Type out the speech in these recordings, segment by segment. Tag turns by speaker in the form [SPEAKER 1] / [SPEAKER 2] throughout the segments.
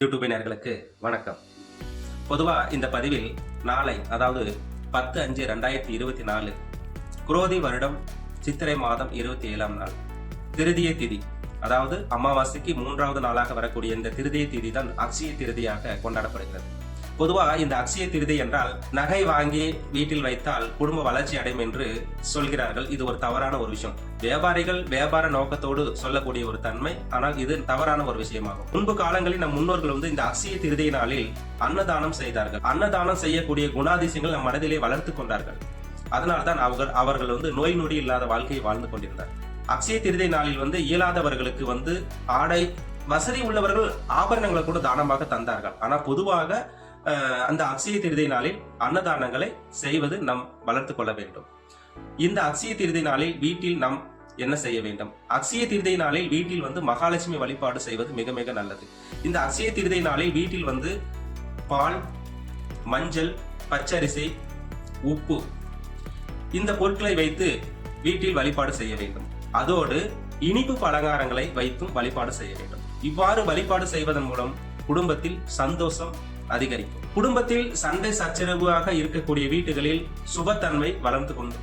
[SPEAKER 1] YouTube நேயர்களுக்கு வணக்கம். பொதுவாக இந்த பதிவில் நாளை, அதாவது 10/5/2024 குரோதி வருடம் சித்திரை மாதம் 27ஆம் நாள் திருதியை திதி, அதாவது அமாவாசைக்கு 3வது நாளாக வரக்கூடிய இந்த திருதியை திதி தான் அக்ஷய திருதியாக கொண்டாடப்படுகிறது. பொதுவாக இந்த அக்ஷய திருதி என்றால் நகை வாங்கி வீட்டில் வைத்தால் குடும்ப வளர்ச்சி அடையும் என்று சொல்கிறார்கள். இது ஒரு தவறான ஒரு விஷயம். வியாபாரிகள் வியாபார நோக்கத்தோடு சொல்லக்கூடிய ஒரு தன்மை, ஆனால் இது தவறான ஒரு விஷயமாகும். முன்பு காலங்களில் நம் முன்னோர்கள் இந்த அக்ஷய திருதி நாளில் அன்னதானம் செய்தார்கள். அன்னதானம் செய்யக்கூடிய குணாதிசயங்கள் நம் மனதிலே வளர்த்து கொண்டார்கள். அதனால்தான் அவர்கள் நோய் நொடி இல்லாத வாழ்க்கையை வாழ்ந்து கொண்டிருந்தார். அக்ஷய திருதி நாளில் இயலாதவர்களுக்கு ஆடை, வசதி உள்ளவர்கள் ஆபரணங்களை கூட தானமாக தந்தார்கள். ஆனால் பொதுவாக அந்த அக்ஷய திருதி நாளில் அன்னதானங்களை செய்வது நாம் வளர்த்து கொள்ள வேண்டும். இந்த அக்ஷய திருதி நாளில் வீட்டில் நாம் என்ன செய்ய வேண்டும்? அக்ஷய திருதி நாளில் வீட்டில் மகாலட்சுமி வழிபாடு செய்வது மிக மிக நல்லது. இந்த அக்ஷய திருதி நாளில் வீட்டில் பால், மஞ்சள், பச்சரிசி, உப்பு இந்த பொருட்களை வைத்து வீட்டில் வழிபாடு செய்ய வேண்டும். அதோடு இனிப்பு பலகாரங்களை வைத்தும் வழிபாடு செய்ய வேண்டும். இவ்வாறு வழிபாடு செய்வதன் மூலம் குடும்பத்தில் சந்தோஷம் அதிகரிக்கும். குடும்பத்தில் சண்டை சச்சரவாக இருக்கக்கூடிய வீடுகளில் சுபத்தன்மை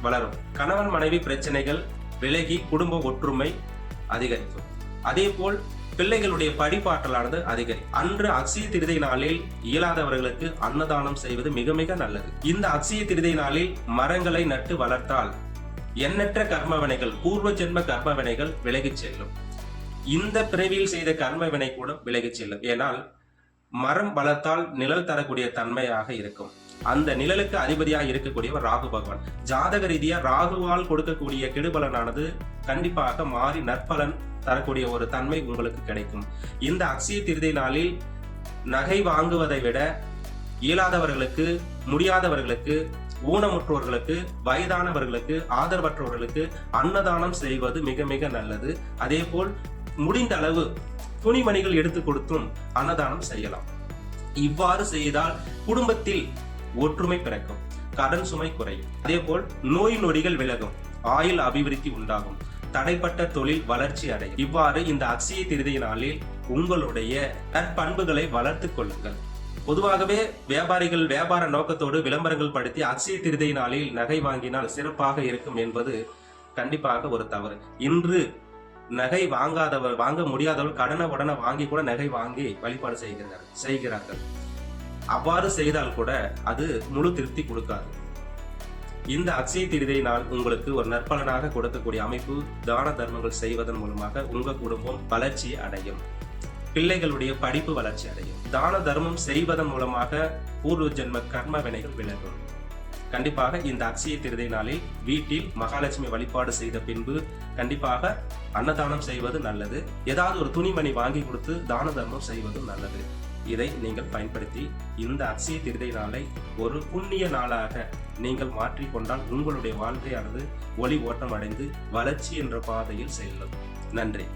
[SPEAKER 1] வளரும். கணவன் மனைவி பிரச்சனைகள் விலகி குடும்ப ஒற்றுமை அதிகரிக்கும். அதே போல் பிள்ளைகளுடைய படிப்பாற்றலானது அதிகரிக்கும். அன்று அக்ஷய திருதி நாளில் இயலாதவர்களுக்கு அன்னதானம் செய்வது மிக மிக நல்லது. இந்த அக்ஷய திருதி நாளில் மரங்களை நட்டு வளர்த்தால் எண்ணற்ற கர்மவினைகள், பூர்வ ஜென்ம கர்மவினைகள் விலகிச் செல்லும். இந்த பிறவியில் செய்த கர்மவினை கூட விலகிச் செல்லும். ஏனால் மரம் வளர்த்தால் நிழல் தரக்கூடிய தன்மையாக இருக்கும். அந்த நிழலுக்கு அதிபதியாக இருக்கக்கூடியவர் ராகு பகவான். ஜாதக ரீதியா ராகுவால் கொடுக்கக்கூடிய கெடுபலனானது கண்டிப்பாக மாறி நற்பலன் தரக்கூடிய ஒரு தன்மை உங்களுக்கு கிடைக்கும். இந்த அக்ஷய திருதி நாளில் நகை வாங்குவதை விட இயலாதவர்களுக்கு, முடியாதவர்களுக்கு, ஊனமுற்றோர்களுக்கு, வயதானவர்களுக்கு, ஆதரவற்றவர்களுக்கு அன்னதானம் செய்வது மிக மிக நல்லது. அதே போல் முடிந்த அளவு துணிமணிகள் எடுத்து கொடுத்தும் அன்னதானம் செய்யலாம். இவ்வாறு செய்தால் குடும்பத்தில் ஒற்றுமை பிறக்கும், கடன் சுமை குறையும். அதே போல் நோய் நொடிகள் விலகும், ஆயுள் அபிவிருத்தி உண்டாகும், தடைப்பட்ட தொழில் வளர்ச்சி அடையும். இவ்வாறு இந்த அக்ஷய திருதி நாளில் உங்களுடைய நற்பண்புகளை வளர்த்து கொள்ளுங்கள். பொதுவாகவே வியாபாரிகள் வியாபார நோக்கத்தோடு விளம்பரங்கள் படுத்தி அக்ஷய திருதி நாளில் நகை வாங்கினால் சிறப்பாக இருக்கும் என்பது கண்டிப்பாக ஒரு தவறு. இன்று நகை வாங்க முடியாதவர்கள் கடனை உடனே வாங்கி கூட நகை வாங்கி வழிபாடு செய்கிறார்கள். அவ்வாறு செய்தால் கூட அது முழு திருப்தி கொடுக்காது. இந்த அக்ஷய திருதி நாள் உங்களுக்கு ஒரு நற்பலனாக கொடுக்கக்கூடிய அமைப்பு. தான தர்மங்கள் செய்வதன் மூலமாக உங்க குடும்பம் வளர்ச்சி அடையும், பிள்ளைகளுடைய படிப்பு வளர்ச்சி அடையும். தான தர்மம் செய்வதன் மூலமாக பூர்வ ஜென்ம கர்ம வினைகள் விலகும். கண்டிப்பாக இந்த அக்ஷய திருதி நாளில் வீட்டில் மகாலட்சுமி வழிபாடு செய்த பின்பு கண்டிப்பாக அன்னதானம் செய்வது நல்லது. ஏதாவது ஒரு துணிமணி வாங்கி கொடுத்து தான தர்மம் செய்வதும் நல்லது. இதை நீங்கள் பயன்படுத்தி இந்த அக்ஷய திருதி நாளை ஒரு புண்ணிய நாளாக நீங்கள் மாற்றிக்கொண்டால் உங்களுடைய வாழ்க்கையானது ஒளி ஓட்டம் அடைந்து வளர்ச்சி என்ற பாதையில் செல்லும். நன்றி.